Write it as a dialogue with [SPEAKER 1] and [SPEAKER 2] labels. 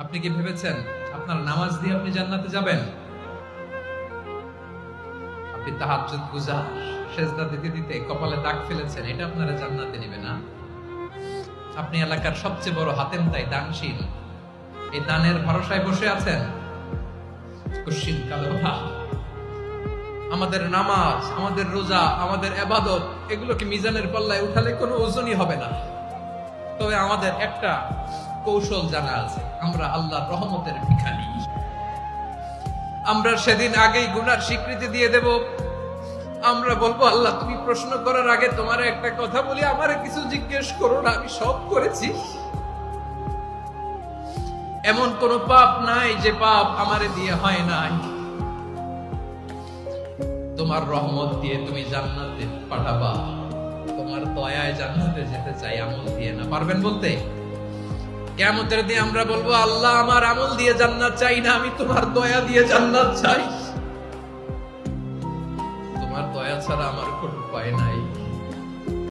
[SPEAKER 1] আপনি কি ভেবেছেন আপনার নামাজ দিয়ে আপনি জান্নাতে যাবেন? আপনি তাহাজ্জুদ গুজার, সেজদা দিতে দিতে কপালে দাগ ফেলেছেন, এটা আপনারা জান্নাতে নেবে না? আপনি এলাকার সবচেয়ে বড় হাতেম তাই দানশীল, এই দানের ভরসায় বসে আছেন। কুশ্চিন কালো ভাব। আমাদের নামাজ, আমাদের রোজা, আমাদের ইবাদত, এগুলোকে মিজানের পাল্লায় উঠালে কোনো ওজনই হবে না। তবে আমাদের একটা কৌশল জানা আছে, আমরা আল্লাহর রহমতের ভিখারি। আমরা সেদিন আগেই গুনার স্বীকৃতি দিয়ে দেব। আমরা বলবো, আল্লাহ তুমি প্রশ্ন করার আগে তোমার একটা কথা বলি, আমারে কিছু জিজ্ঞেস করো না, আমি সব করেছি। এমন কোন পাপ নাই যে পাপ আমারে দিয়ে হয় নাই। তোমার রহমত দিয়ে তুমি জান্নাতে পাঠাবা, তোমার দয়ায় জান্নাতে যেতে চাই, আমল দিয়ে না। পারবেন বলতে? কিয়ামতের দিন আমরা বলবো, আল্লাহ আমার আমল দিয়ে জান্নাত চাই না, আমি তোমার দয়া দিয়ে জান্নাত চাই। তোমার দয়া ছাড়া আমার কোনো উপায় নাই।